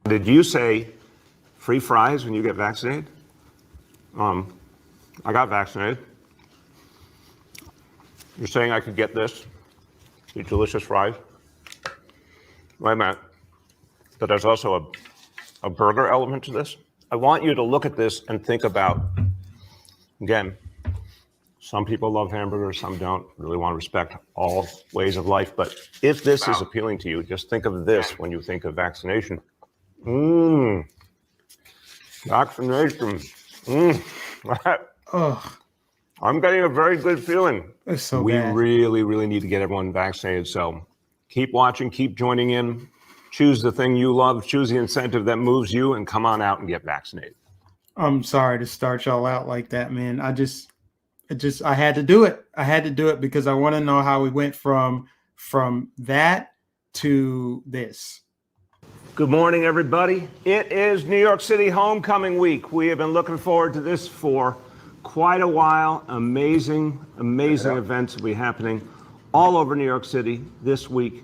Did you say free fries when you get vaccinated? I got vaccinated. You're saying I could get this? These delicious fries? Wait a minute. But there's also a burger element to this. I want you to look at this and think about, again, some people love hamburgers, some don't. Really want to respect all ways of life. But if this is appealing to you, just think of this when you think of vaccination. Vaccination. Oh, I'm getting a very good feeling. it's so We bad. really, really need to get everyone vaccinated. So keep watching, keep joining in. Choose the thing you love, choose the incentive that moves you, and come on out and get vaccinated. I'm sorry to start y'all out like that, man. I had to do it. I had to do it because I want to know how we went from that to this. Good morning, everybody. It is New York City Homecoming Week. We have been looking forward to this for quite a while. Amazing events will be happening all over New York City this week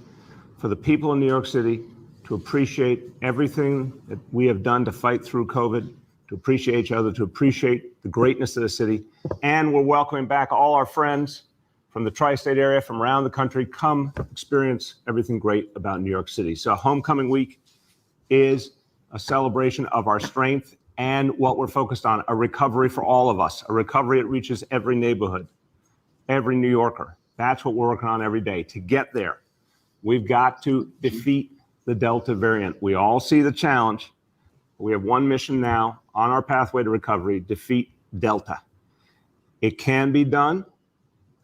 for the people in New York City to appreciate everything that we have done to fight through COVID, to appreciate each other, to appreciate the greatness of the city. And we're welcoming back all our friends from the tri-state area, from around the country. Come experience everything great about New York City. So Homecoming Week is a celebration of our strength and what we're focused on, a recovery for all of us, a recovery that reaches every neighborhood, every New Yorker. That's what we're working on every day. To get there, we've got to defeat the Delta variant. We all see the challenge. We have one mission now on our pathway to recovery: defeat Delta. It can be done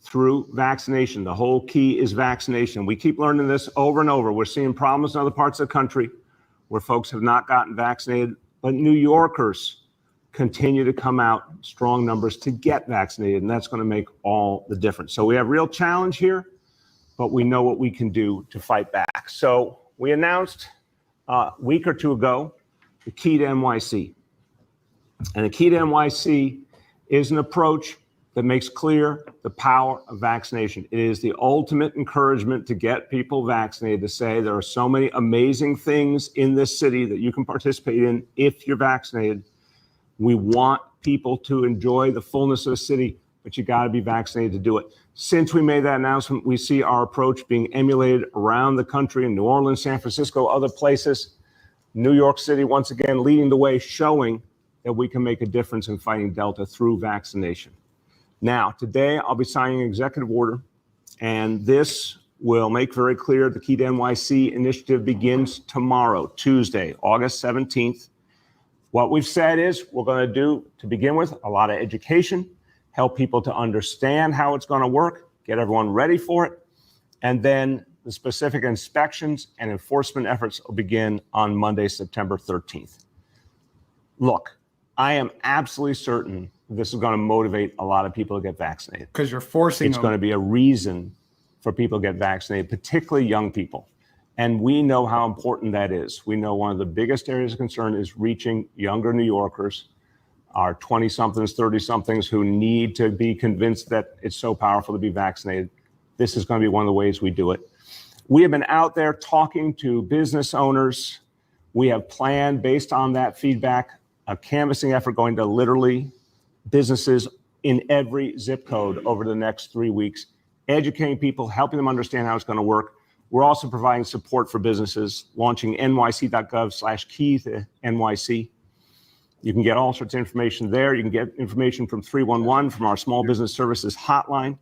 through vaccination. The whole key is vaccination. We keep learning this over and over. We're seeing problems in other parts of the country where folks have not gotten vaccinated, but New Yorkers continue to come out strong numbers to get vaccinated, and that's going to make all the difference. So we have real challenge here, but we know what we can do to fight back. So we announced a week or two ago the key to NYC. And the key to NYC is an approach that makes clear the power of vaccination. It is the ultimate encouragement to get people vaccinated, to say there are so many amazing things in this city that you can participate in if you're vaccinated. We want people to enjoy the fullness of the city, but you got to be vaccinated to do it. Since we made that announcement, we see our approach being emulated around the country in New Orleans, San Francisco, other places. New York City, once again, leading the way, showing that we can make a difference in fighting Delta through vaccination. Now, today, I'll be signing an executive order, and this will make very clear the Key to NYC initiative begins tomorrow, Tuesday, August 17th. What we've said is we're going to do, to begin with, a lot of education, help people to understand how it's going to work, get everyone ready for it, and then the specific inspections and enforcement efforts will begin on Monday, September 13th. Look, I am absolutely certain this is going to motivate a lot of people to get vaccinated. Because you're forcing It's them. going to be a reason for people to get vaccinated, particularly young people. And we know how important that is. We know one of the biggest areas of concern is reaching younger New Yorkers, our 20-somethings, 30-somethings who need to be convinced that it's so powerful to be vaccinated. This is going to be one of the ways we do it. We have been out there talking to business owners. We have planned, based on that feedback, a canvassing effort going to literally businesses in every zip code over the next 3 weeks, educating people, helping them understand how it's going to work. We're also providing support for businesses, launching nyc.gov/key to NYC. You can get all sorts of information there. You can get information from 311, from our small business services hotline.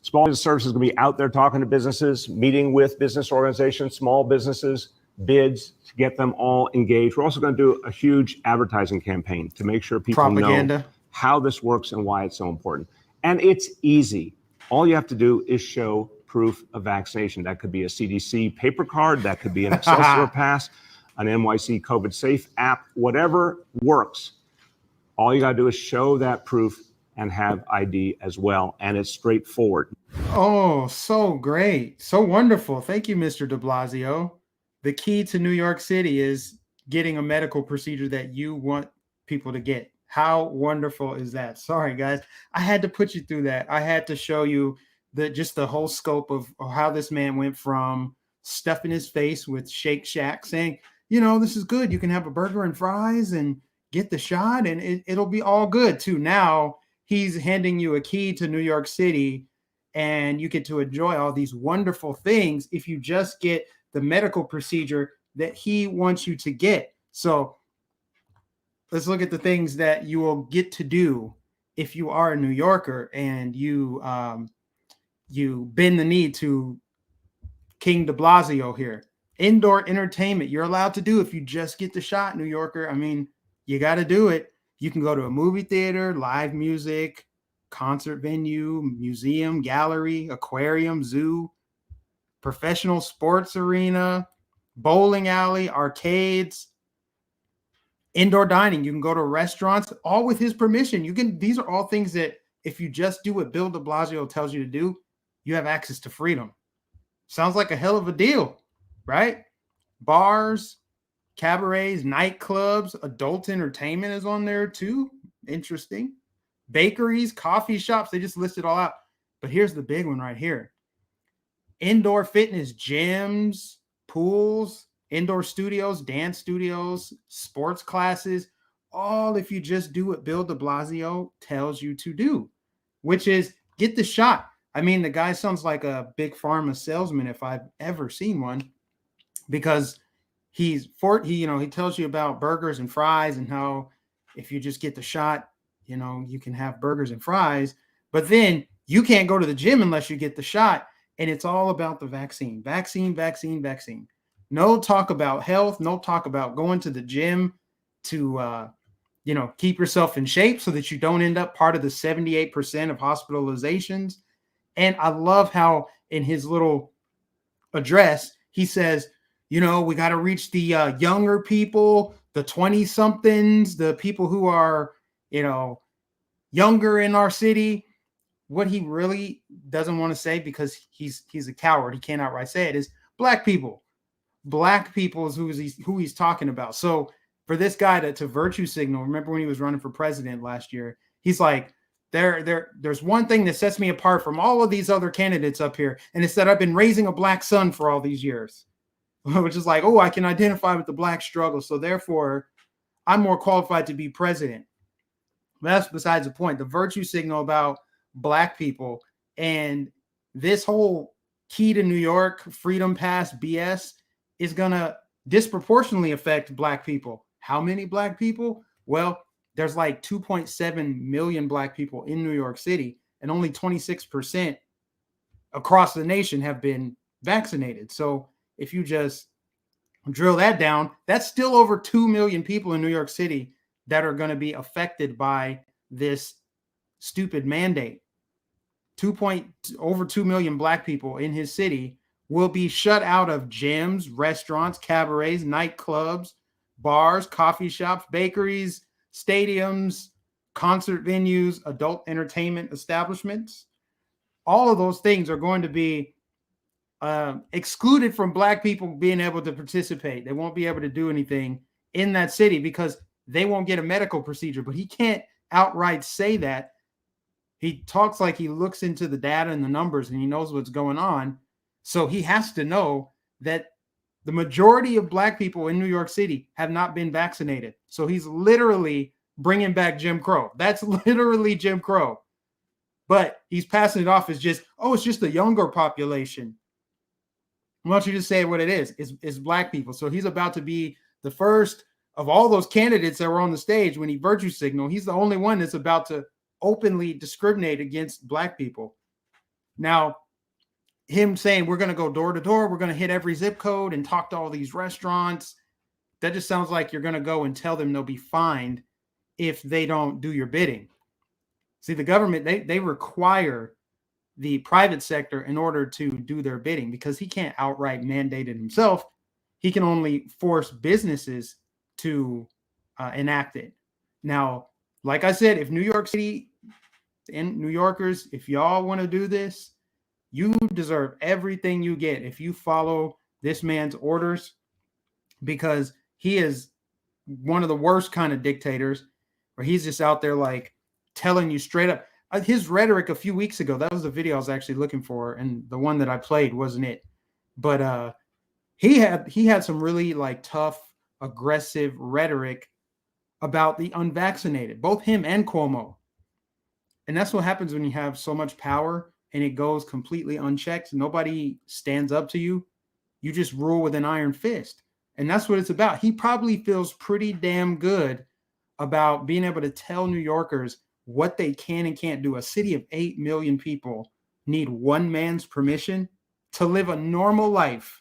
Small business services is going to be out there talking to businesses, meeting with business organizations, small businesses, bids, to get them all engaged. We're also going to do a huge advertising campaign to make sure people know how this works and why it's so important. And it's easy. All you have to do is show proof of vaccination. That could be a CDC paper card, that could be an Excelsior pass, an NYC COVID Safe app, whatever works. All you got to do is show that proof and have ID as well. And it's straightforward. Oh, so great. So wonderful. Thank you, Mr. de Blasio. The key to New York City is getting a medical procedure that you want people to get. How wonderful is that? Sorry, guys. I had to put you through that. I had to show you just the whole scope of how this man went from stuffing his face with Shake Shack, saying, this is good. You can have a burger and fries and get the shot, and it'll be all good too. Now he's handing you a key to New York City, and you get to enjoy all these wonderful things if you just get the medical procedure that he wants you to get. So let's look at the things that you will get to do if you are a New Yorker and you bend the knee to King de Blasio here. Indoor entertainment you're allowed to do if you just get the shot, New Yorker. I mean, you got to do it. You can go to a movie theater, live music, concert venue, museum, gallery, aquarium, zoo, professional sports arena, bowling alley, arcades, indoor dining. You can go to restaurants, all with his permission. These are all things that if you just do what Bill de Blasio tells you to do, you have access to freedom. Sounds like a hell of a deal, right? Bars, cabarets, nightclubs, adult entertainment is on there too. Interesting. Bakeries, coffee shops, they just listed all out. But here's the big one right here. Indoor fitness gyms, pools, indoor studios, dance studios, sports classes, all if you just do what Bill de Blasio tells you to do, which is get the shot. I mean, the guy sounds like a big pharma salesman if I've ever seen one, because he tells you about burgers and fries and how if you just get the shot, you can have burgers and fries, but then you can't go to the gym unless you get the shot. And it's all about the vaccine. No talk about health, no talk about going to the gym to, keep yourself in shape so that you don't end up part of the 78% of hospitalizations. And I love how in his little address, he says, we got to reach the younger people, the 20-somethings, the people who are, younger in our city. What he really doesn't want to say, because he's a coward, he can't outright say it, is black people. Black people is who he's talking about. So for this guy to virtue signal, remember when he was running for president last year, he's like, there's one thing that sets me apart from all of these other candidates up here, and it's that I've been raising a black son for all these years, which is like, I can identify with the black struggle, so therefore I'm more qualified to be president. But that's besides the point. The virtue signal about black people and this whole key to New York, freedom pass BS is going to disproportionately affect black people. How many black people? Well, there's like 2.7 million black people in New York City, and only 26% across the nation have been vaccinated. So if you just drill that down, that's still over 2 million people in New York City that are going to be affected by this stupid mandate. Over 2 million black people in his city will be shut out of gyms, restaurants, cabarets, nightclubs, bars, coffee shops, bakeries, stadiums, concert venues, adult entertainment establishments. All of those things are going to be excluded from black people being able to participate. They won't be able to do anything in that city because they won't get a medical procedure. But he can't outright say that. He talks like he looks into the data and the numbers and he knows what's going on. So he has to know that the majority of black people in New York City have not been vaccinated. So he's literally bringing back Jim Crow. That's literally Jim Crow. But he's passing it off as just, it's just a younger population. Why don't you just say what it is? It's black people. So he's about to be the first of all those candidates that were on the stage when he virtue signaled. He's the only one that's about to openly discriminate against black people. Now, him saying we're going to go door to door, we're going to hit every zip code and talk to all these restaurants, that just sounds like you're going to go and tell them they'll be fined if they don't do your bidding. See, the government, they require the private sector in order to do their bidding because he can't outright mandate it himself. He can only force businesses to enact it. Now, like I said, if New York City and New Yorkers, if y'all want to do this, you deserve everything you get if you follow this man's orders, because he is one of the worst kind of dictators where he's just out there like telling you straight up. His rhetoric a few weeks ago, that was the video I was actually looking for, and the one that I played wasn't it. But he had some really like tough aggressive rhetoric about the unvaccinated, both him and Cuomo. And that's what happens when you have so much power and it goes completely unchecked. Nobody stands up to you. You just rule with an iron fist. And that's what it's about. He probably feels pretty damn good about being able to tell New Yorkers what they can and can't do. A city of 8 million people need one man's permission to live a normal life.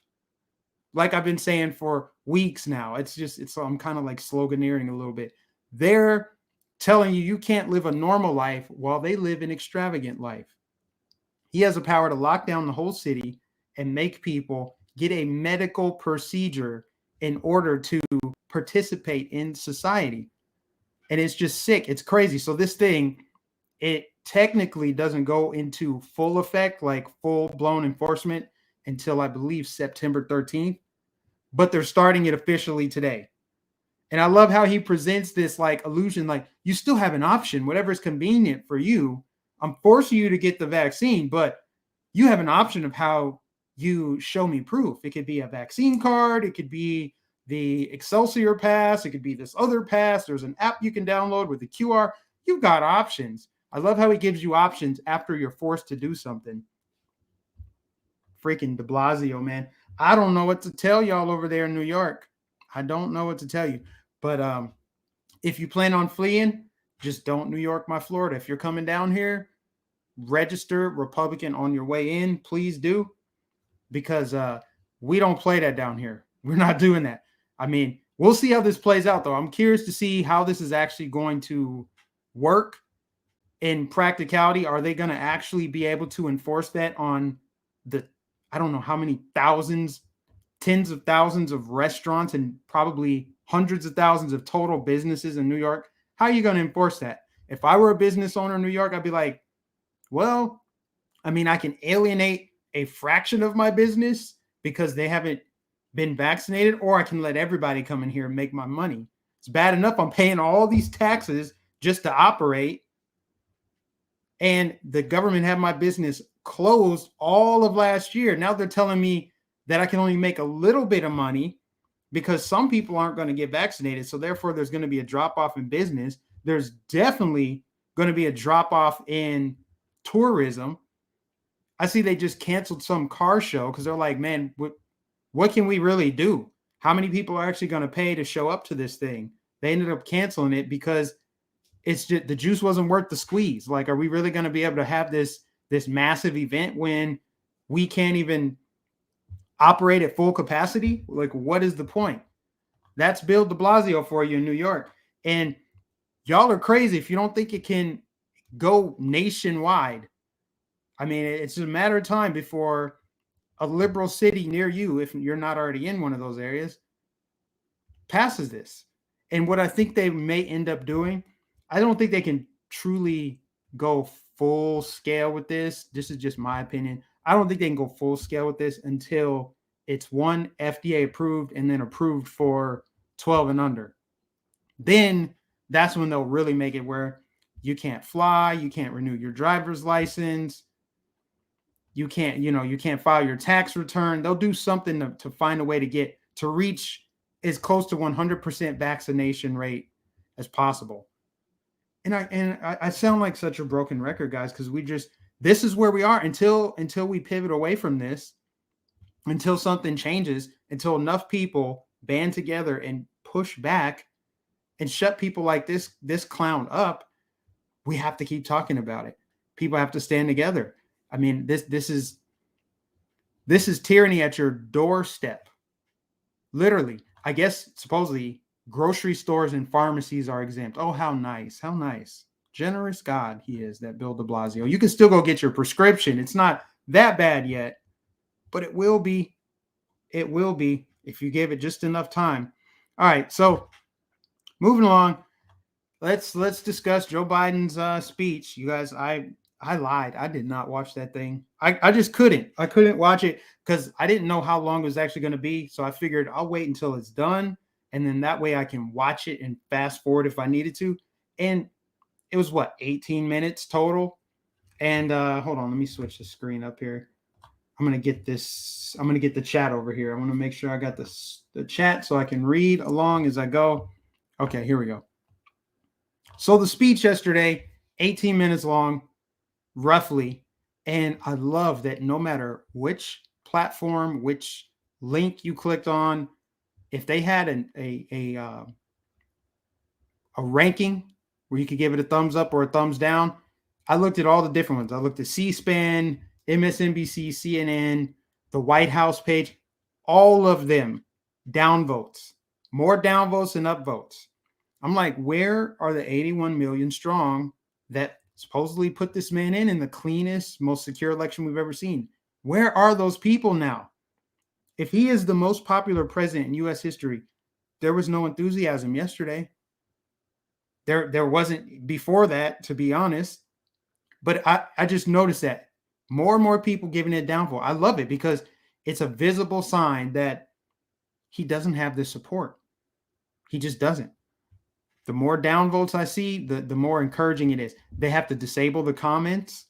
Like I've been saying for weeks now, I'm kind of like sloganeering a little bit. They're telling you can't live a normal life while they live an extravagant life. He has the power to lock down the whole city and make people get a medical procedure in order to participate in society. And it's just sick. It's crazy. So this thing, it technically doesn't go into full effect, like full-blown enforcement, until I believe September 13th. But they're starting it officially today. And I love how he presents this like illusion, like you still have an option, whatever is convenient for you. I'm forcing you to get the vaccine, but you have an option of how you show me proof. It could be a vaccine card. It could be the Excelsior pass. It could be this other pass. There's an app you can download with the QR. You've got options. I love how he gives you options after you're forced to do something. Freaking de Blasio, man. I don't know what to tell y'all over there in New York. I don't know what to tell you. But if you plan on fleeing, just don't New York my Florida. If you're coming down here, register Republican on your way in. Please do. Because we don't play that down here. We're not doing that. I mean, we'll see how this plays out, though. I'm curious to see how this is actually going to work in practicality. Are they going to actually be able to enforce that on the, I don't know how many thousands, tens of thousands of restaurants and probably hundreds of thousands of total businesses in New York? How are you going to enforce that? If I were a business owner in New York, I'd be like, well, I mean, I can alienate a fraction of my business because they haven't been vaccinated, or I can let everybody come in here and make my money. It's bad enough I'm paying all these taxes just to operate, and the government had my business closed all of last year. Now they're telling me that I can only make a little bit of money because some people aren't going to get vaccinated. So therefore, there's going to be a drop-off in business. There's definitely going to be a drop-off in tourism. I see they just canceled some car show because they're like, man, what can we really do? How many people are actually going to pay to show up to this thing? They ended up canceling it because it's just the juice wasn't worth the squeeze. Like, are we really going to be able to have this massive event when we can't even operate at full capacity? Like, what is the point? That's Bill de Blasio for you in New York. And y'all are crazy if you don't think it can go nationwide. I mean, it's a matter of time before a liberal city near you, if you're not already in one of those areas, passes this. And what I think they may end up doing, I don't think they can truly go full scale with this. This is just my opinion. I don't think they can go full scale with this until it's one, FDA approved, and then approved for 12 and under. Then that's when they'll really make it where you can't fly, you can't renew your driver's license, you can't file your tax return. They'll do something to find a way to reach as close to 100% vaccination rate as possible. And I sound like such a broken record, guys, because this is where we are until we pivot away from this, until something changes, until enough people band together and push back and shut people like this clown up. We have to keep talking about it. People have to stand together. I mean, this is tyranny at your doorstep. Literally. I guess supposedly grocery stores and pharmacies are exempt. Oh, how nice. How nice. Generous God he is, that Bill de Blasio. You can still go get your prescription. It's not that bad yet, but it will be. It will be if you give it just enough time. All right, so moving along, let's discuss Joe Biden's speech. You guys, I lied. I did not watch that thing. I just couldn't. I couldn't watch it because I didn't know how long it was actually going to be. So I figured I'll wait until it's done. And then that way I can watch it and fast forward if I needed to. And it was 18 minutes total. And hold on, let me switch the screen up here. I'm going to get this. I'm going to get the chat over here. I want to make sure I got the chat so I can read along as I go. Okay, here we go. So the speech yesterday, 18 minutes long, roughly. And I love that no matter which platform, which link you clicked on, if they had a ranking where you could give it a thumbs up or a thumbs down, I looked at all the different ones. I looked at C-SPAN, MSNBC, CNN, the White House page, all of them downvotes, more downvotes than upvotes. I'm like, where are the 81 million strong that supposedly put this man in the cleanest, most secure election we've ever seen? Where are those people now? If he is the most popular president in U.S. history, there was no enthusiasm yesterday. There wasn't before that, to be honest. But I just noticed that more and more people giving it downvote. I love it because it's a visible sign that he doesn't have the support. He just doesn't. The more downvotes I see, the more encouraging it is. They have to disable the comments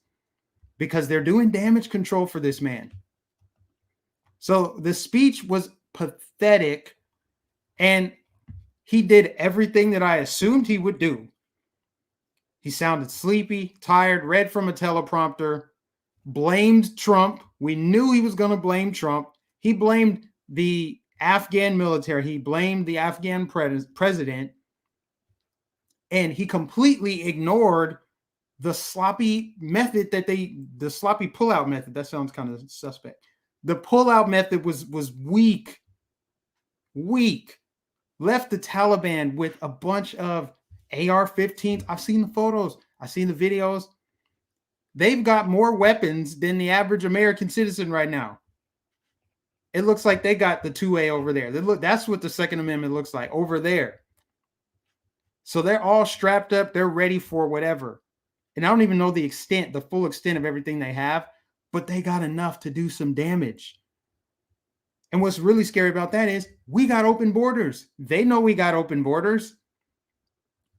because they're doing damage control for this man. So the speech was pathetic, and he did everything that I assumed he would do. He sounded sleepy, tired, read from a teleprompter, blamed Trump. We knew he was going to blame Trump. He blamed the Afghan military. He blamed the Afghan president. And he completely ignored the sloppy method the sloppy pullout method. That sounds kind of suspect. The pullout method was weak. Left the Taliban with a bunch of AR-15s. I've seen the photos. I've seen the videos. They've got more weapons than the average American citizen right now. It looks like they got the 2A over there. That's what the Second Amendment looks like over there. So they're all strapped up. They're ready for whatever. And I don't even know the full extent of everything they have, but they got enough to do some damage. And what's really scary about that is we got open borders. They know we got open borders.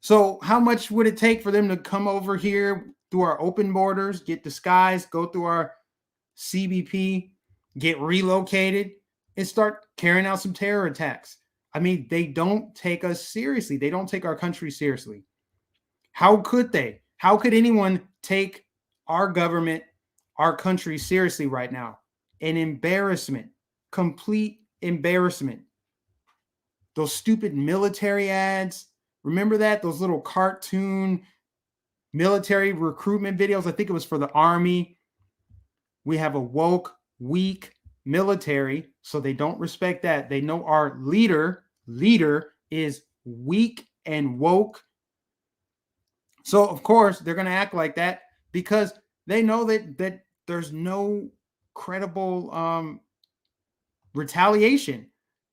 So how much would it take for them to come over here through our open borders, get disguised, go through our CBP, get relocated, and start carrying out some terror attacks? I mean, they don't take us seriously. They don't take our country seriously. How could they? How could anyone take our government, our country seriously right now? An embarrassment, complete embarrassment. Those stupid military ads. Remember that? Those little cartoon military recruitment videos. I think it was for the Army. We have a woke, weak military, so they don't respect that. They know our leader is weak and woke. So of course they're going to act like that because they know that there's no credible retaliation.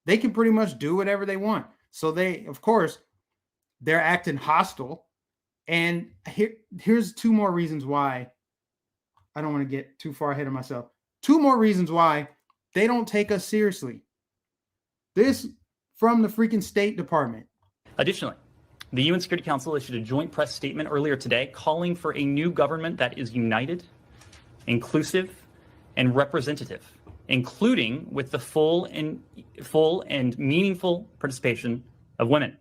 They can pretty much do whatever they want. So they're acting hostile. And here's two more reasons why. I don't want to get too far ahead of myself. Two more reasons why they don't take us seriously. This from the freaking State Department. Additionally, the UN Security Council issued a joint press statement earlier today calling for a new government that is united, inclusive, and representative, including with the full and meaningful participation of women.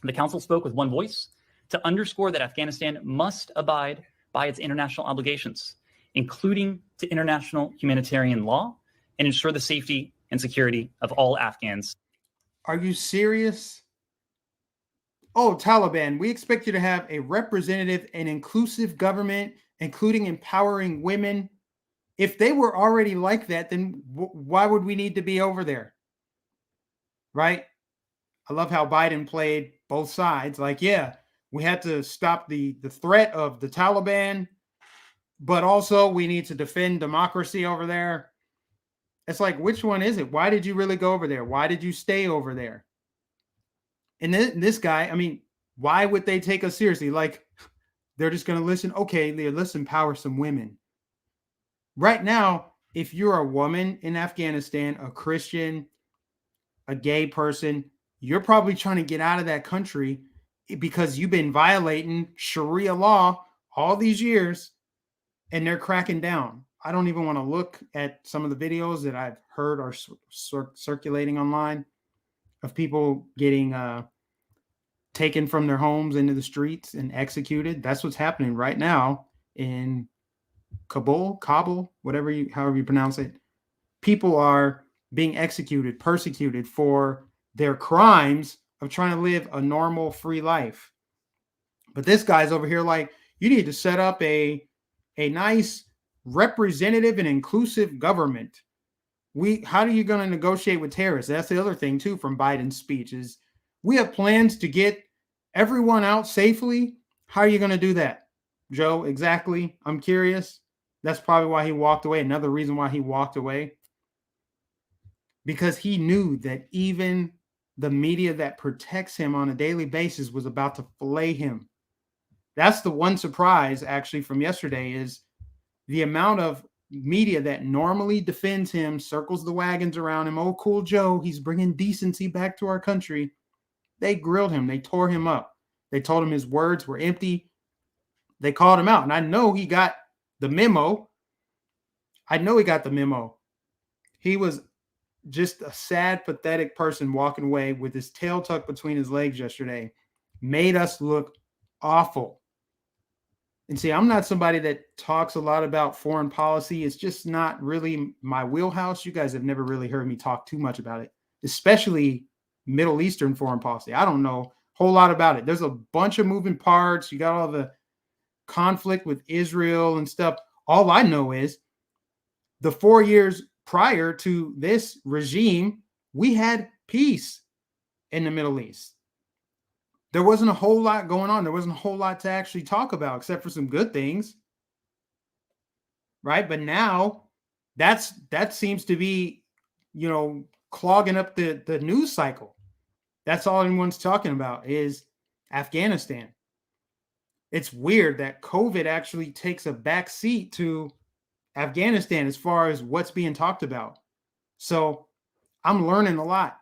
The Council spoke with one voice to underscore that Afghanistan must abide by its international obligations, including to international humanitarian law, and ensure the safety and security of all Afghans. Are you serious? Oh, Taliban, we expect you to have a representative and inclusive government, including empowering women. If they were already like that, then why would we need to be over there? Right? I love how Biden played both sides. Like, yeah, we had to stop the threat of the Taliban, but also we need to defend democracy over there. It's like, which one is it? Why did you really go over there? Why did you stay over there? And then this guy, I mean, why would they take us seriously? Like, they're just going to listen. Okay, let's empower some women. Right now, if you're a woman in Afghanistan, a Christian, a gay person, you're probably trying to get out of that country because you've been violating Sharia law all these years, and they're cracking down. I don't even want to look at some of the videos that I've heard are circulating online of people getting taken from their homes into the streets and executed. That's what's happening right now in Kabul, however you pronounce it. People are being executed, persecuted for their crimes of trying to live a normal, free life. But this guy's over here like, you need to set up a nice representative and inclusive government. How are you going to negotiate with terrorists? That's the other thing too from Biden's speech is we have plans to get everyone out safely. How are you going to do that, Joe? Exactly. I'm curious. That's probably why he walked away. Another reason why he walked away. Because he knew that even the media that protects him on a daily basis was about to fillet him. That's the one surprise actually from yesterday is the amount of media that normally defends him, circles the wagons around him. Oh, cool Joe, he's bringing decency back to our country. They grilled him. They tore him up. They told him his words were empty. They called him out. And I know he got the memo. He was just a sad, pathetic person walking away with his tail tucked between his legs yesterday. Made us look awful. And see, I'm not somebody that talks a lot about foreign policy. It's just not really my wheelhouse. You guys have never really heard me talk too much about it, especially Middle Eastern foreign policy. I don't know a whole lot about it. There's a bunch of moving parts. You got all the conflict with Israel and stuff. All I know is the 4 years prior to this regime, we had peace in the Middle East. There wasn't a whole lot going on. There wasn't a whole lot to actually talk about except for some good things. Right? But now that seems to be, clogging up the news cycle. That's all anyone's talking about is Afghanistan. It's weird that COVID actually takes a back seat to Afghanistan as far as what's being talked about. So I'm learning a lot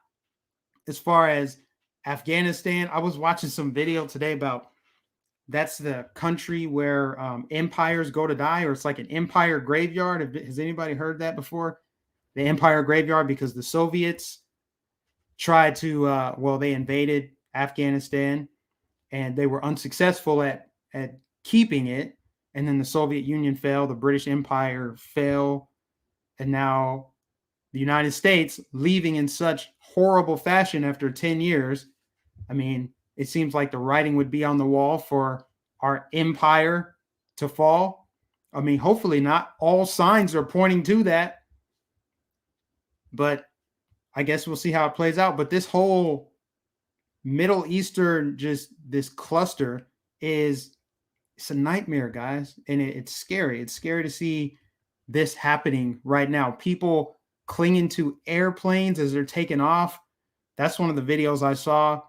as far as Afghanistan. I was watching some video today about that's the country where empires go to die, or it's like an empire graveyard. Has anybody heard that before? The empire graveyard, because the Soviets tried to, they invaded Afghanistan and they were unsuccessful at keeping it. And then the Soviet Union fell, the British Empire fell, and now the United States leaving in such horrible fashion after 10 years. I mean, it seems like the writing would be on the wall for our empire to fall. I mean, hopefully not all signs are pointing to that, but I guess we'll see how it plays out. But this whole Middle Eastern, just this cluster it's a nightmare, guys. And it's scary. It's scary to see this happening right now. People clinging to airplanes as they're taking off. That's one of the videos I saw.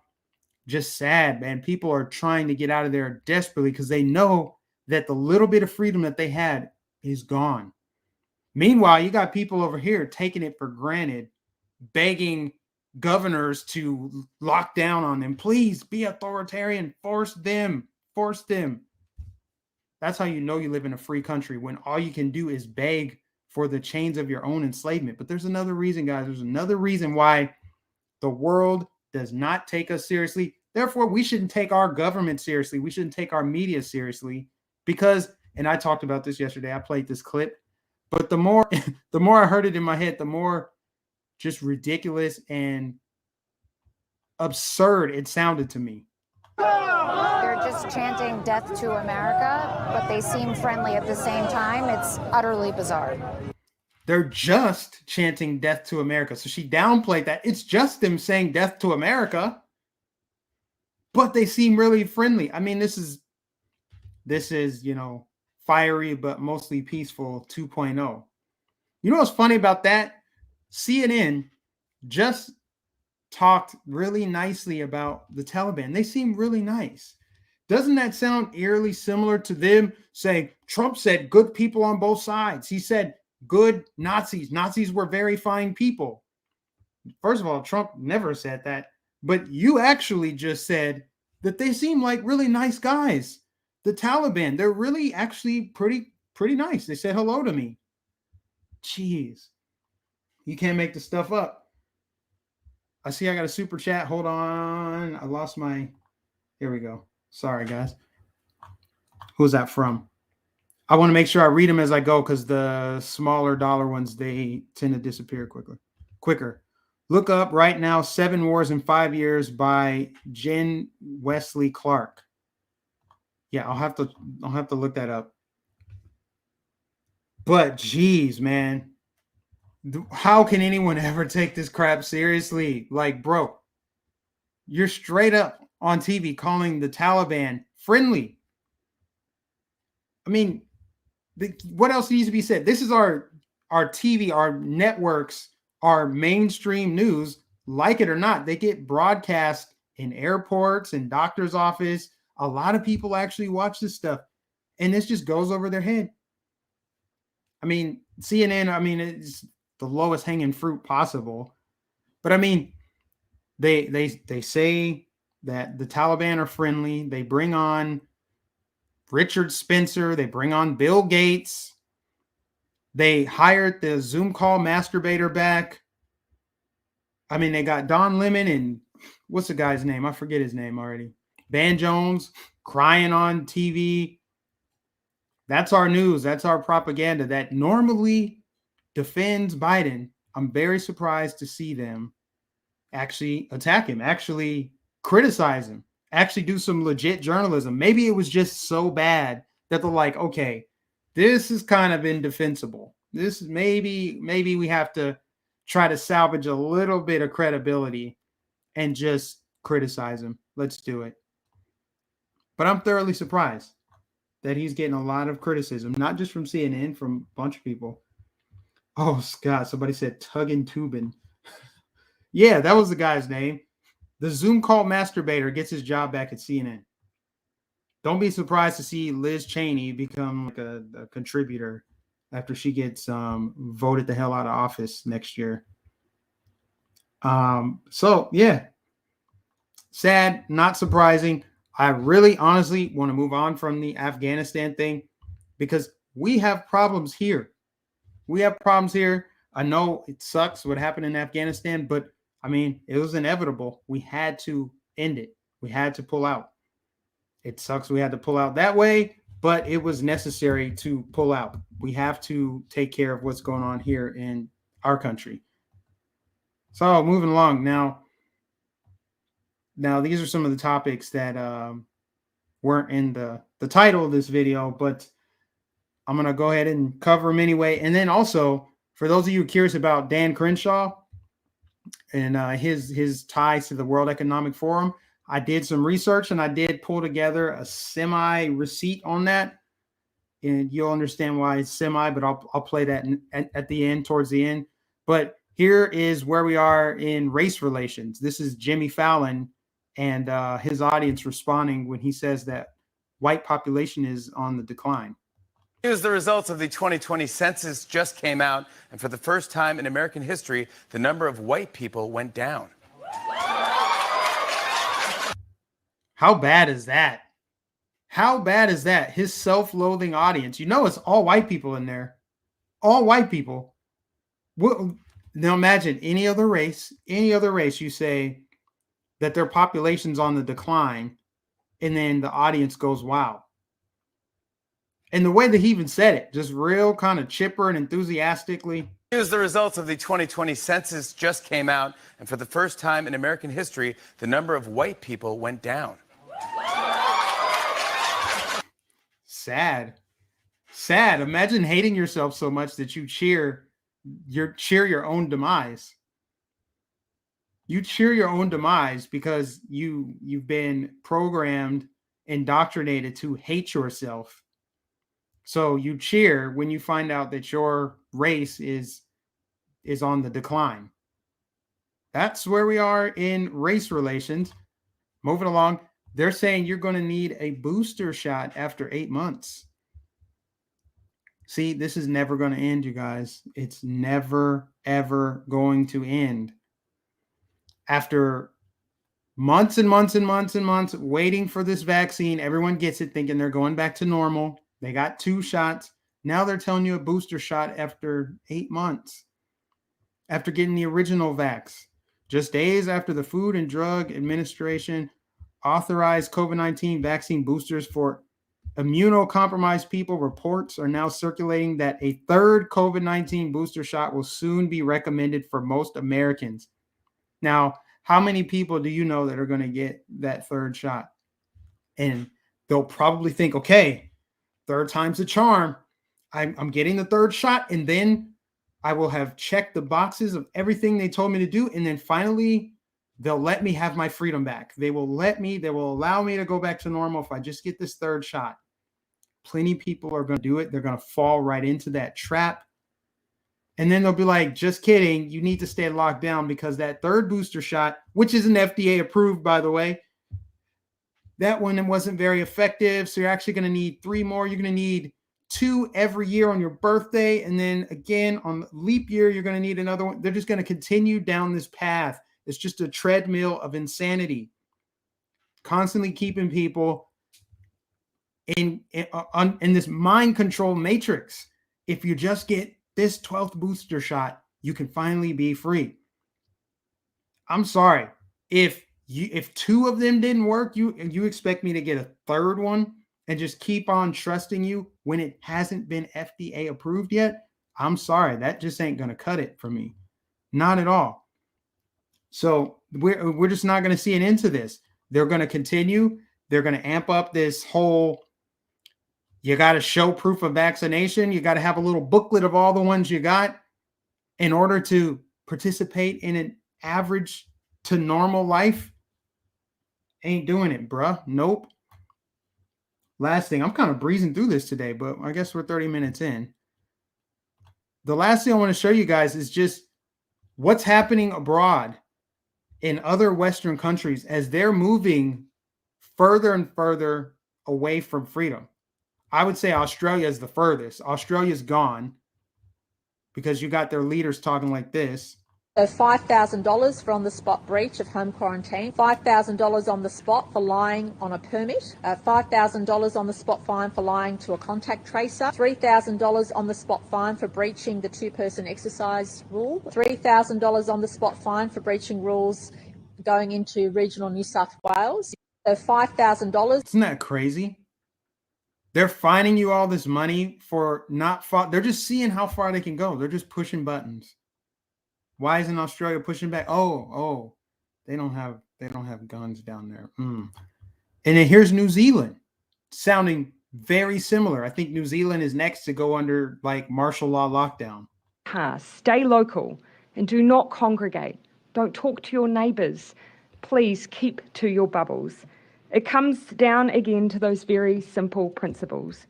Just sad, man. People are trying to get out of there desperately because they know that the little bit of freedom that they had is gone. Meanwhile, you got people over here taking it for granted, begging governors to lock down on them. Please be authoritarian. Force them. That's how you know you live in a free country, when all you can do is beg for the chains of your own enslavement. But there's another reason, guys. There's another reason why the world does not take us seriously. Therefore, we shouldn't take our government seriously. We shouldn't take our media seriously because, and I talked about this yesterday, I played this clip, but the more I heard it in my head, the more just ridiculous and absurd it sounded to me. They're just chanting death to America, but they seem friendly at the same time. It's utterly bizarre. They're just chanting death to America. So she downplayed that. It's just them saying death to America, but they seem really friendly. I mean, this is, fiery, but mostly peaceful 2.0. You know what's funny about that? CNN just talked really nicely about the Taliban. They seem really nice. Doesn't that sound eerily similar to them saying Trump said good people on both sides? He said good Nazis. Nazis were very fine people. First of all, Trump never said that, but you actually just said that they seem like really nice guys. The Taliban, they're really actually pretty nice. They said hello to me. Jeez. You can't make the stuff up. I see I got a super chat. Hold on. I lost my... Here we go. Sorry, guys. Who's that from? I want to make sure I read them as I go because the smaller dollar ones, they tend to disappear quicker. Look up right now, 7 Wars in 5 Years by Jen Wesley Clark. Yeah, I'll have to look that up. But geez, man, how can anyone ever take this crap seriously? Like, bro, you're straight up on TV calling the Taliban friendly. I mean, what else needs to be said? This is our TV, our networks, our mainstream news. Like it or not, they get broadcast in airports and doctor's office. A lot of people actually watch this stuff, and this just goes over their head. I mean, CNN, I mean, it's the lowest hanging fruit possible. But I mean, they say that the Taliban are friendly. They bring on Richard Spencer. They bring on Bill Gates. They hired the Zoom call masturbator back. I mean, they got Don Lemon and what's the guy's name? I forget his name already. Van Jones crying on TV. That's our news. That's our propaganda that normally defends Biden. I'm very surprised to see them actually attack him, actually criticize him, actually do some legit journalism. Maybe it was just so bad that they're like, okay, this is kind of indefensible. This is maybe we have to try to salvage a little bit of credibility and just criticize him. Let's do it. But I'm thoroughly surprised that he's getting a lot of criticism, not just from CNN, from a bunch of people. Oh, Scott, somebody said Tuggin Tubin. Yeah, that was the guy's name. The Zoom call masturbator gets his job back at CNN. Don't be surprised to see Liz Cheney become like a contributor after she gets voted the hell out of office next year. So, yeah. Sad, not surprising. I really honestly want to move on from the Afghanistan thing because we have problems here. We have problems here. I know it sucks what happened in Afghanistan, but I mean, it was inevitable. We had to end it. We had to pull out. It sucks we had to pull out that way, but it was necessary to pull out. We have to take care of what's going on here in our country. So moving along now. Now, these are some of the topics that weren't in the title of this video, but I'm going to go ahead and cover them anyway. And then also, for those of you curious about Dan Crenshaw and his ties to the World Economic Forum, I did some research and I did pull together a semi-receipt on that. And you'll understand why it's semi, but I'll play that at the end, towards the end. But here is where we are in race relations. This is Jimmy Fallon and his audience responding when he says that white population is on the decline. Here's the results of the 2020 census just came out, and for the first time in American history, the number of white people went down. How bad is that? How bad is that? His self-loathing audience. You know it's all white people in there. All white people. Now imagine any other race, you say that their population's on the decline, and then the audience goes, wow. And the way that he even said it, just real kind of chipper and enthusiastically. Here's the results of the 2020 census just came out, and for the first time in American history, the number of white people went down. Sad. Imagine hating yourself so much that you cheer your own demise. You cheer your own demise because you've been programmed, indoctrinated to hate yourself. So you cheer when you find out that your race is on the decline. That's where we are in race relations. Moving along, they're saying you're going to need a booster shot after 8 months. See, this is never going to end, you guys. It's never, ever going to end. After months and months and months and months waiting for this vaccine, everyone gets it thinking they're going back to normal. They got 2 shots. Now they're telling you a booster shot after 8 months, after getting the original vax, just days after the Food and Drug Administration authorized COVID-19 vaccine boosters for immunocompromised people. Reports are now circulating that a third COVID-19 booster shot will soon be recommended for most Americans. Now, how many people do you know that are going to get that third shot? And they'll probably think, okay, third time's the charm. I'm getting the third shot, and then I will have checked the boxes of everything they told me to do. And then finally, they'll let me have my freedom back. They will allow me to go back to normal if I just get this third shot. Plenty of people are going to do it. They're going to fall right into that trap. And then they'll be like, just kidding. You need to stay locked down because that third booster shot, which isn't FDA approved, by the way, that one wasn't very effective. So you're actually going to need 3 more. You're going to need 2 every year on your birthday. And then again, on leap year, you're going to need another one. They're just going to continue down this path. It's just a treadmill of insanity, constantly keeping people in this mind control matrix. If you just get this 12th booster shot, you can finally be free. I'm sorry. If 2 of them didn't work, you expect me to get a third one and just keep on trusting you when it hasn't been FDA approved yet? I'm sorry. That just ain't going to cut it for me. Not at all. So we're just not going to see an end to this. They're going to continue. They're going to amp up this whole, you got to show proof of vaccination. You got to have a little booklet of all the ones you got in order to participate in an average to normal life. Ain't doing it, bruh. Nope. Last thing, I'm kind of breezing through this today, but I guess we're 30 minutes in. The last thing I want to show you guys is just what's happening abroad in other Western countries as they're moving further and further away from freedom. I would say Australia is the furthest. Australia's gone because you got their leaders talking like this. So $5,000 for on-the-spot breach of home quarantine, $5,000 on the spot for lying on a permit, $5,000 on the spot fine for lying to a contact tracer, $3,000 on the spot fine for breaching the 2-person exercise rule, $3,000 on the spot fine for breaching rules going into regional New South Wales, so $5,000. Isn't that crazy? They're fining you all this money for not far. They're just seeing how far they can go. They're just pushing buttons. Why isn't Australia pushing back? Oh, they don't have guns down there. And then here's New Zealand, sounding very similar. I think New Zealand is next to go under like martial law lockdown. Stay local and do not congregate. Don't talk to your neighbours. Please keep to your bubbles. It comes down again to those very simple principles.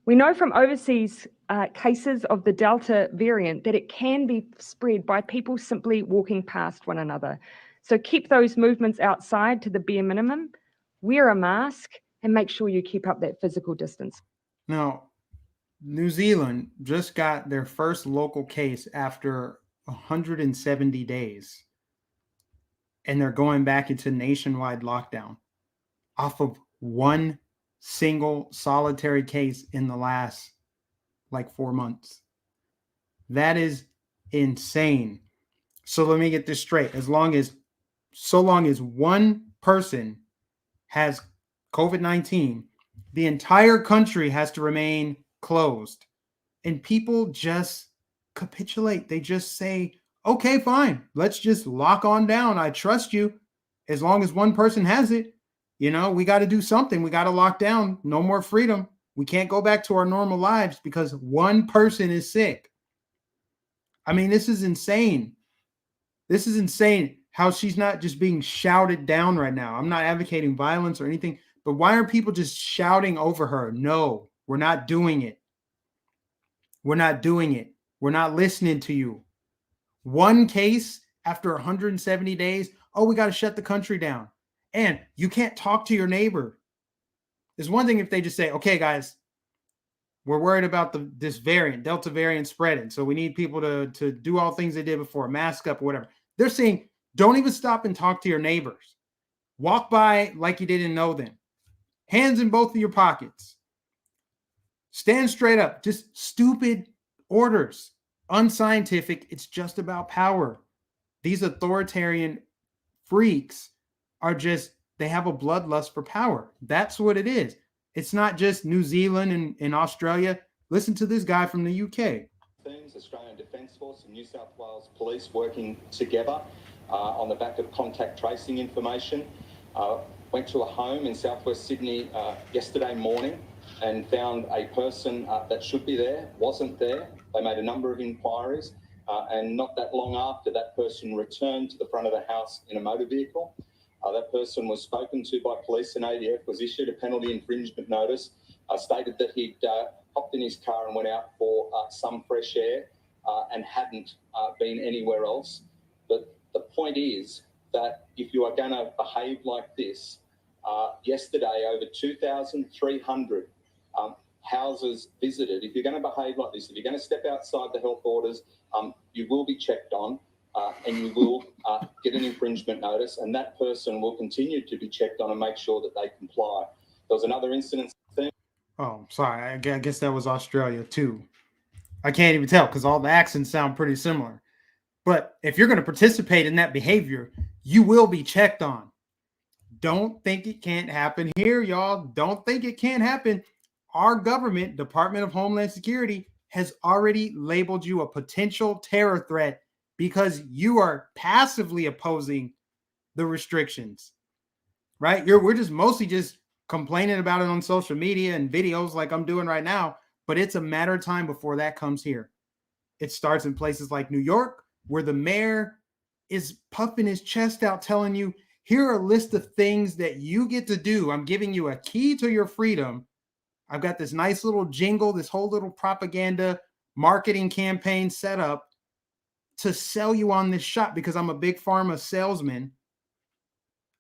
We know from overseas cases of the Delta variant that it can be spread by people simply walking past one another. So keep those movements outside to the bare minimum, wear a mask, and make sure you keep up that physical distance. Now, New Zealand just got their first local case after 170 days, and they're going back into nationwide lockdown off of one single solitary case in the last like 4 months. That is insane. So let me get this straight. So long as one person has COVID-19, the entire country has to remain closed. And people just capitulate. They just say, okay, fine. Let's just lock on down. I trust you. As long as one person has it, we got to do something. We got to lock down. No more freedom. We can't go back to our normal lives because one person is sick. I mean, this is insane. This is insane how she's not just being shouted down right now. I'm not advocating violence or anything, but why are people just shouting over her? No, we're not doing it. We're not doing it. We're not listening to you. One case after 170 days. Oh, we got to shut the country down. And you can't talk to your neighbor. It's one thing if they just say, okay, guys, we're worried about this variant, Delta variant spreading. So we need people to do all things they did before, mask up or whatever. They're saying, don't even stop and talk to your neighbors. Walk by like you didn't know them. Hands in both of your pockets. Stand straight up. Just stupid orders. Unscientific. It's just about power. These authoritarian freaks are just, they have a bloodlust for power. That's what it is. It's not just New Zealand and Australia. Listen to this guy from the UK. Australian Defence Force and New South Wales Police working together on the back of contact tracing information. Went to a home in southwest Sydney yesterday morning and found a person that should be there, wasn't there. They made a number of inquiries and not that long after, that person returned to the front of the house in a motor vehicle. That person was spoken to by police and ADF, was issued a penalty infringement notice, stated that he'd hopped in his car and went out for some fresh air and hadn't been anywhere else. But the point is that if you are going to behave like this, yesterday over 2,300 houses visited. If you're going to behave like this, if you're going to step outside the health orders, you will be checked on and you will get an infringement notice, and that person will continue to be checked on and make sure that they comply. There was another incident. Oh, sorry. I guess that was Australia too. I can't even tell because all the accents sound pretty similar. But if you're going to participate in that behavior, you will be checked on. Don't think it can't happen here, y'all. Don't think it can't happen. Our government, Department of Homeland Security, has already labeled you a potential terror threat because you are passively opposing the restrictions, right? We're just mostly just complaining about it on social media and videos like I'm doing right now, but it's a matter of time before that comes here. It starts in places like New York, where the mayor is puffing his chest out telling you, here are a list of things that you get to do. I'm giving you a key to your freedom. I've got this nice little jingle, this whole little propaganda marketing campaign set up to sell you on this shot because I'm a big pharma salesman.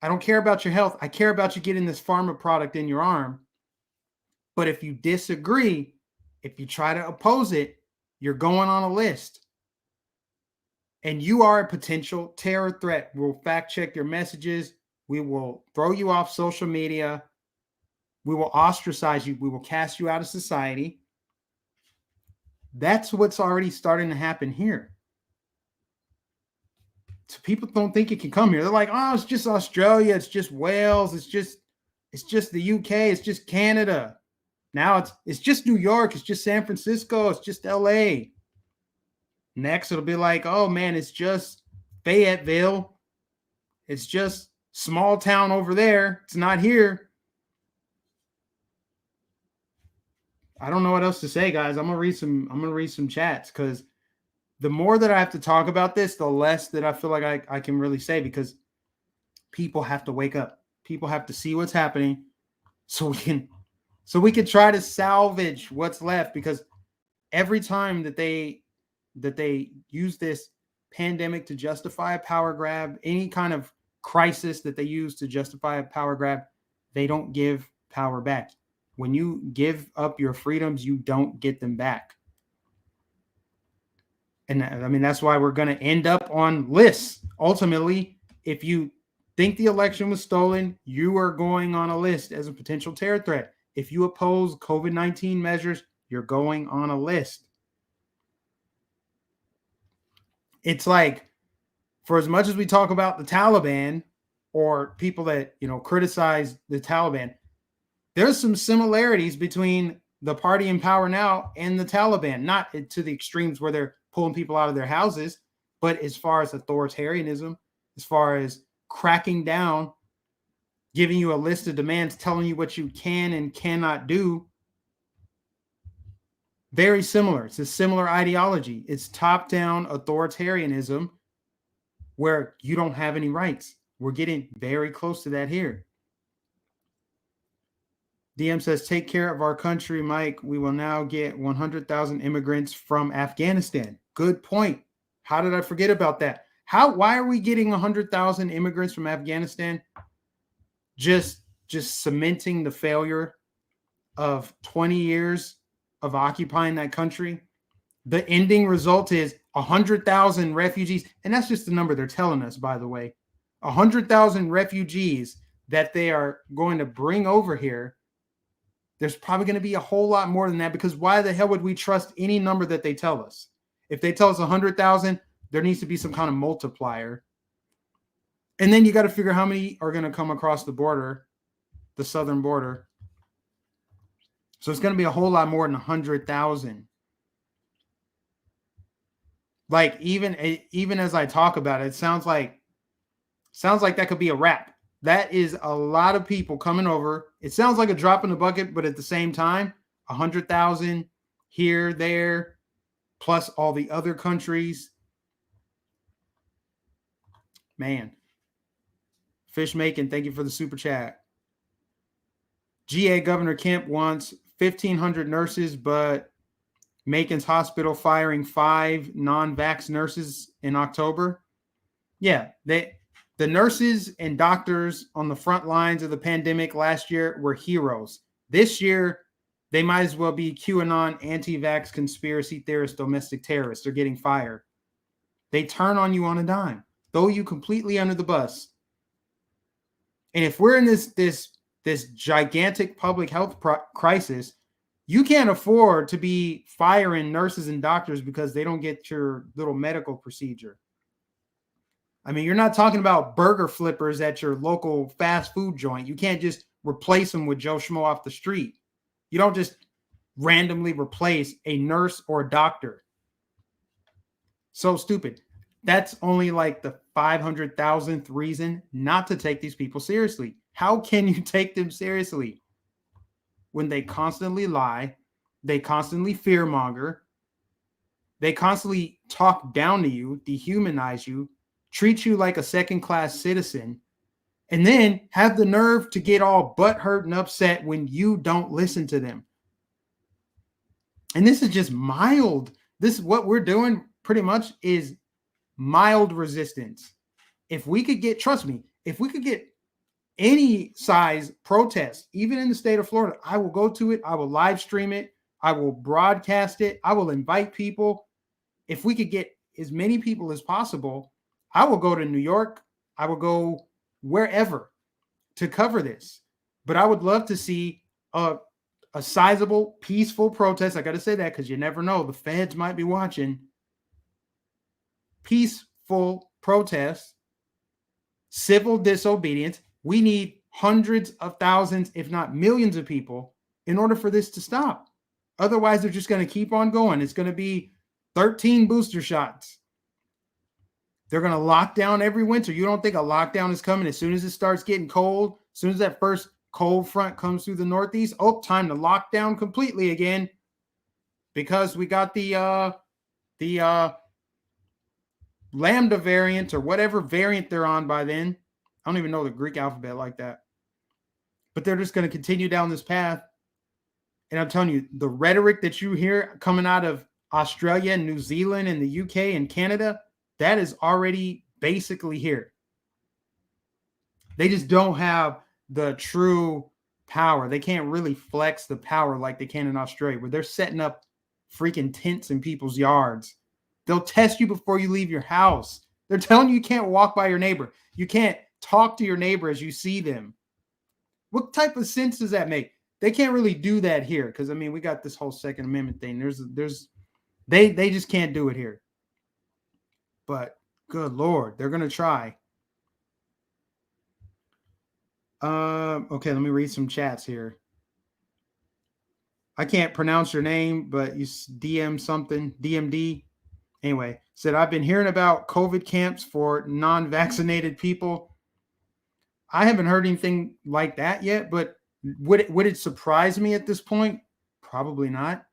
I don't care about your health. I care about you getting this pharma product in your arm. But if you disagree, if you try to oppose it, you're going on a list. And you are a potential terror threat. We'll fact check your messages. We will throw you off social media. We will ostracize you. We will cast you out of society. That's what's already starting to happen here. So people don't think it can come here. They're like, oh, it's just Australia. It's just Wales. It's just the UK. It's just Canada. Now it's just New York. It's just San Francisco. It's just LA. Next, it'll be like, oh man, it's just Fayetteville. It's just small town over there. It's not here. I don't know what else to say, guys. I'm gonna read some chats because the more that I have to talk about this, the less that I feel like I can really say, because people have to wake up. People have to see what's happening so we can try to salvage what's left, because every time that they use this pandemic to justify a power grab, any kind of crisis that they use to justify a power grab, they don't give power back. When you give up your freedoms, you don't get them back. And I mean, that's why we're going to end up on lists. Ultimately, if you think the election was stolen, you are going on a list as a potential terror threat. If you oppose COVID-19 measures, you're going on a list. It's like, for as much as we talk about the Taliban or people that, criticize the Taliban, there's some similarities between the party in power now and the Taliban, not to the extremes where they're pulling people out of their houses, but as far as authoritarianism, as far as cracking down, giving you a list of demands, telling you what you can and cannot do. Very similar. It's a similar ideology. It's top-down authoritarianism where you don't have any rights. We're getting very close to that here. DM says, take care of our country, Mike. We will now get 100,000 immigrants from Afghanistan. Good point. How did I forget about that? Why are we getting 100,000 immigrants from Afghanistan? Just cementing the failure of 20 years of occupying that country. The ending result is 100,000 refugees. And that's just the number they're telling us, by the way. 100,000 refugees that they are going to bring over here There's probably going to be a whole lot more than that, because why the hell would we trust any number that they tell us? If they tell us 100,000, there needs to be some kind of multiplier. And then you got to figure how many are going to come across the border, the southern border. So it's going to be a whole lot more than 100,000. Like even as I talk about it, it sounds like that could be a wrap. That is a lot of people coming over. It sounds like a drop in the bucket, but at the same time, 100,000 here, there, plus all the other countries. Man. Fish Making, thank you for the super chat. GA Governor Kemp wants 1,500 nurses, but Macon's hospital firing 5 non-vax nurses in October. Yeah, the nurses and doctors on the front lines of the pandemic last year were heroes. This year, they might as well be QAnon, anti-vax, conspiracy theorists, domestic terrorists. They're getting fired. They turn on you on a dime, throw you completely under the bus. And if we're in this gigantic public health crisis, you can't afford to be firing nurses and doctors because they don't get your little medical procedure. I mean, you're not talking about burger flippers at your local fast food joint. You can't just replace them with Joe Schmo off the street. You don't just randomly replace a nurse or a doctor. So stupid. That's only like the 500,000th reason not to take these people seriously. How can you take them seriously when they constantly lie, they constantly fearmonger, they constantly talk down to you, dehumanize you, treat you like a second-class citizen, and then have the nerve to get all butthurt and upset when you don't listen to them? And this is just mild. This is what we're doing pretty much is mild resistance. If we could get, trust me, if we could get any size protest, even in the state of Florida, I will go to it. I will live stream it. I will broadcast it. I will invite people. If we could get as many people as possible, I will go to New York. I will go wherever to cover this. But I would love to see a sizable, peaceful protest. I got to say that because you never know. The feds might be watching. Peaceful protests, civil disobedience. We need hundreds of thousands, if not millions of people in order for this to stop. Otherwise, they're just going to keep on going. It's going to be 13 booster shots. They're going to lock down every winter. You don't think a lockdown is coming as soon as it starts getting cold? As soon as that first cold front comes through the Northeast, oh, time to lock down completely again because we got the Lambda variant or whatever variant they're on by then. I don't even know the Greek alphabet like that. But they're just going to continue down this path. And I'm telling you, the rhetoric that you hear coming out of Australia and New Zealand and the UK and Canada, that is already basically here. They just don't have the true power. They can't really flex the power like they can in Australia, where they're setting up freaking tents in people's yards. They'll test you before you leave your house. They're telling you can't walk by your neighbor. You can't talk to your neighbor as you see them. What type of sense does that make? They can't really do that here because, I mean, we got this whole Second Amendment thing. They just can't do it here. But good Lord, they're going to try. Okay, let me read some chats here. I can't pronounce your name, but you DM something, DMD. Anyway, said, I've been hearing about COVID camps for non-vaccinated people. I haven't heard anything like that yet, but would it surprise me at this point? Probably not.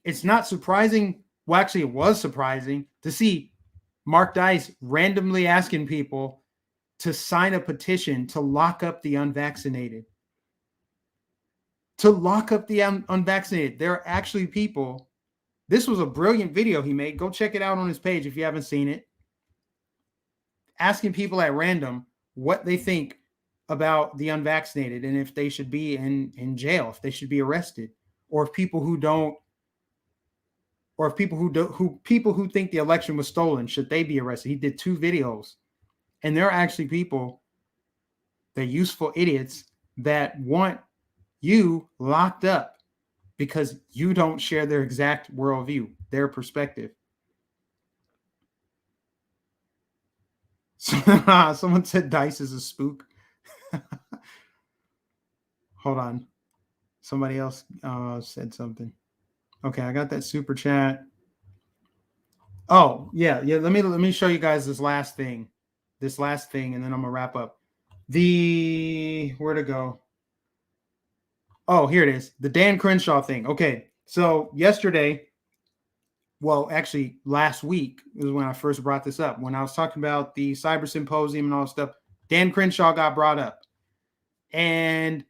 It's not surprising. Well, actually, it was surprising to see Mark Dice randomly asking people to sign a petition to lock up the unvaccinated. To lock up the unvaccinated. There are actually people. This was a brilliant video he made. Go check it out on his page if you haven't seen it. Asking people at random what they think about the unvaccinated and if they should be in jail, if they should be arrested, or if people who don't, or if people who think the election was stolen, should they be arrested? He did 2 videos. And there are actually people, they're useful idiots that want you locked up because you don't share their exact worldview, their perspective. Someone said Dice is a spook. Hold on. Somebody else said something. Okay, I got that super chat. Oh, yeah. Let me show you guys this last thing, and then I'm gonna wrap up. Where to go? Oh, here it is. The Dan Crenshaw thing. Okay, so yesterday, well, actually last week is when I first brought this up. When I was talking about the cyber symposium and all that stuff, Dan Crenshaw got brought up, and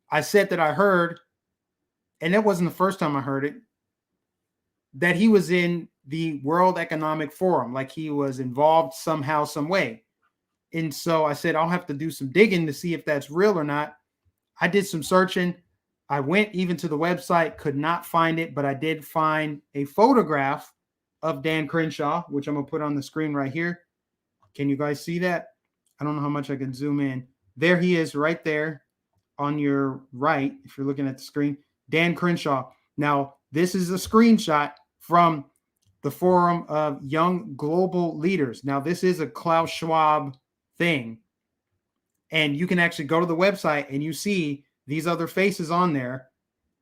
I said that I heard, and that wasn't the first time I heard it, that he was in the World Economic Forum, like he was involved somehow, some way. And so I said, I'll have to do some digging to see if that's real or not. I did some searching. I went even to the website, could not find it, but I did find a photograph of Dan Crenshaw, which I'm going to put on the screen right here. Can you guys see that? I don't know how much I can zoom in. There he is right there on your right, if you're looking at the screen, Dan Crenshaw. Now, this is a screenshot from the Forum of Young Global Leaders. Now, this is a Klaus Schwab thing. And you can actually go to the website and you see these other faces on there,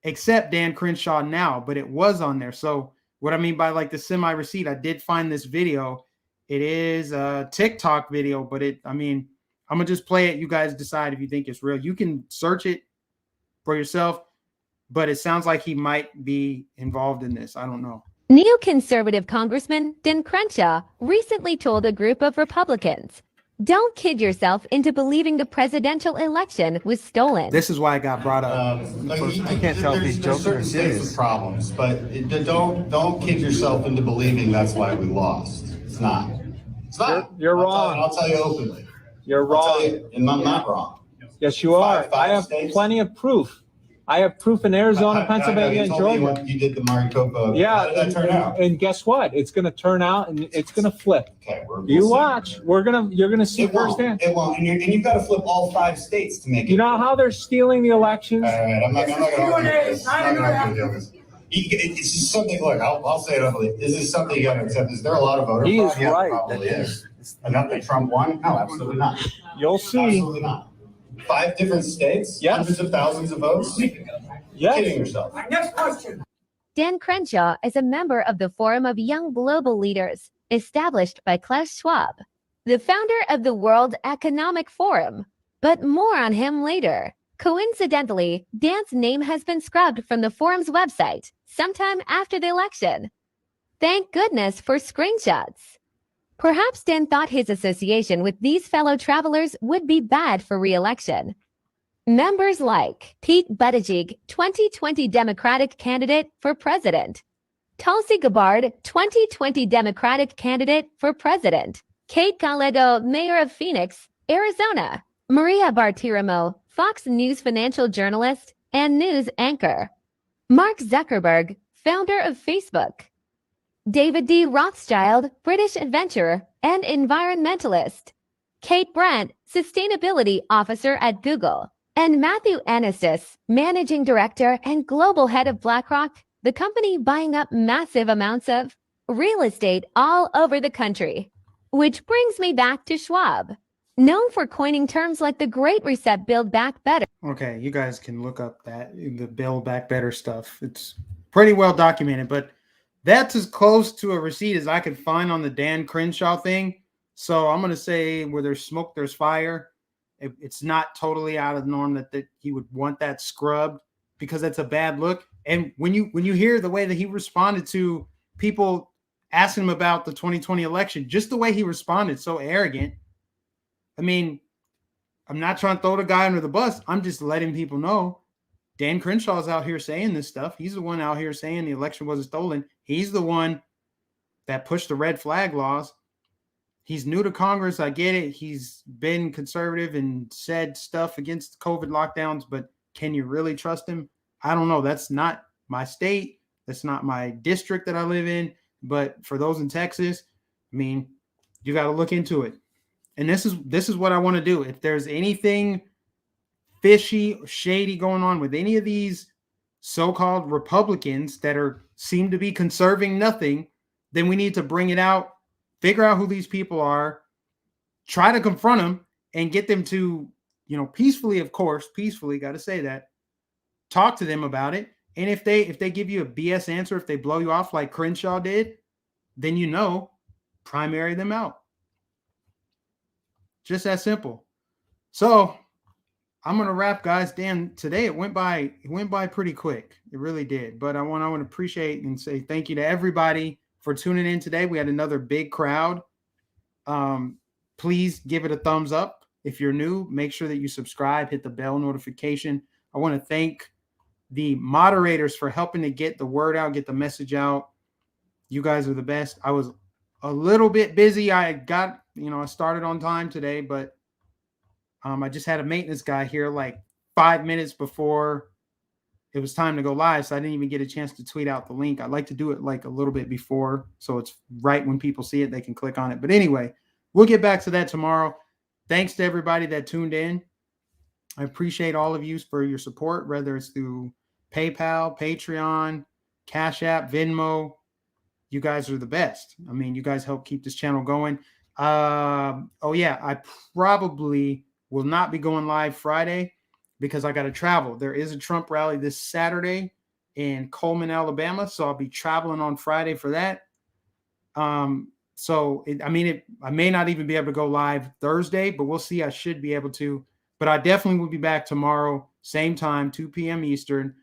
except Dan Crenshaw now, but it was on there. So what I mean by like the semi-receipt, I did find this video. It is a TikTok video, but I'm going to just play it. You guys decide if you think it's real. You can search it for yourself, but it sounds like he might be involved in this. I don't know. Neoconservative Congressman Dan Crenshaw recently told a group of Republicans, "Don't kid yourself into believing the presidential election was stolen." This is why I got brought up. I can't tell if he's joking or serious. Problems, but don't kid yourself into believing that's why we lost. It's not. It's not. You're wrong. I'll tell you openly. You're wrong. And I'm not wrong. Yes, you are. I have plenty of proof. I have proof in Arizona, Pennsylvania, and Georgia. You did the Maricopa. Yeah. How did that turn out? And guess what? It's going to turn out, and it's going to flip. Okay, you watch. You're going to see firsthand. It won't. And you've got to flip all 5 states to make it. You know how they're stealing the elections? All right, I'm not going to argue this. It's just something. Look, I'll say it openly. This is something you got to accept. Is there a lot of voter fraud? He is right. Probably is. Enough that Trump won? No, absolutely not. You'll see. Absolutely not. 5 different states, yes. Hundreds of thousands of votes. Yes. Kidding yourself. Next question. Dan Crenshaw is a member of the Forum of Young Global Leaders, established by Klaus Schwab, the founder of the World Economic Forum. But more on him later. Coincidentally, Dan's name has been scrubbed from the forum's website sometime after the election. Thank goodness for screenshots. Perhaps Dan thought his association with these fellow travelers would be bad for re-election. Members like Pete Buttigieg, 2020 Democratic candidate for president; Tulsi Gabbard, 2020 Democratic candidate for president; Kate Gallego, mayor of Phoenix, Arizona; Maria Bartiromo, Fox News financial journalist and news anchor; Mark Zuckerberg, founder of Facebook; David D. Rothschild, British adventurer and environmentalist; Kate Brandt, sustainability officer at Google; and Matthew Anastas, managing director and global head of BlackRock, the company buying up massive amounts of real estate all over the country. Which brings me back to Schwab, known for coining terms like the Great Reset, Build Back Better. Okay, you guys can look up the Build Back Better stuff. It's pretty well documented, but that's as close to a receipt as I could find on the Dan Crenshaw thing. So I'm going to say where there's smoke, there's fire. It's not totally out of the norm that he would want that scrubbed, because that's a bad look. And when you hear the way that he responded to people asking him about the 2020 election, just the way he responded, so arrogant. I mean, I'm not trying to throw the guy under the bus. I'm just letting people know Dan Crenshaw's out here saying this stuff. He's the one out here saying the election wasn't stolen. He's the one that pushed the red flag laws. He's new to Congress. I get it. He's been conservative and said stuff against COVID lockdowns, but can you really trust him? I don't know. That's not my state. That's not my district that I live in. But for those in Texas, I mean, you got to look into it. And this is what I want to do. If there's anything fishy, shady going on with any of these so-called Republicans that seem to be conserving nothing, then we need to bring it out, figure out who these people are, try to confront them, and get them to, peacefully, of course, got to say that, talk to them about it. And if they give you a BS answer, if they blow you off like Crenshaw did, then primary them out. Just that simple. So I'm gonna wrap, guys. Dan, today it went by pretty quick. It really did. But I want to appreciate and say thank you to everybody for tuning in today. We had another big crowd. Please give it a thumbs up. If you're new, make sure that you subscribe, hit the bell notification. I want to thank the moderators for helping to get the word out, get the message out. You guys are the best. I was a little bit busy. I started on time today, but I just had a maintenance guy here like 5 minutes before it was time to go live, so I didn't even get a chance to tweet out the link. I like to do it like a little bit before, so it's right when people see it, they can click on it. But anyway, we'll get back to that tomorrow. Thanks to everybody that tuned in. I appreciate all of you for your support, whether it's through PayPal, Patreon, Cash App, Venmo. You guys are the best. I mean, you guys help keep this channel going. I probably will not be going live Friday because I got to travel. There is a Trump rally this Saturday in Coleman, Alabama, so I'll be traveling on Friday for that. I may not even be able to go live Thursday, but we'll see. I should be able to. But I definitely will be back tomorrow, same time, 2 p.m. Eastern.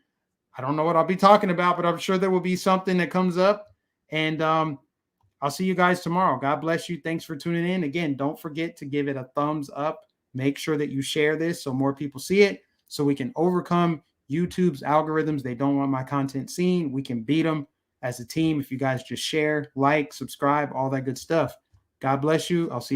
I don't know what I'll be talking about, but I'm sure there will be something that comes up. And I'll see you guys tomorrow. God bless you. Thanks for tuning in. Again, don't forget to give it a thumbs up. Make sure that you share this so more people see it, so we can overcome YouTube's algorithms. They don't want my content seen. We can beat them as a team if you guys just share, like, subscribe, all that good stuff. God bless you. I'll see you guys.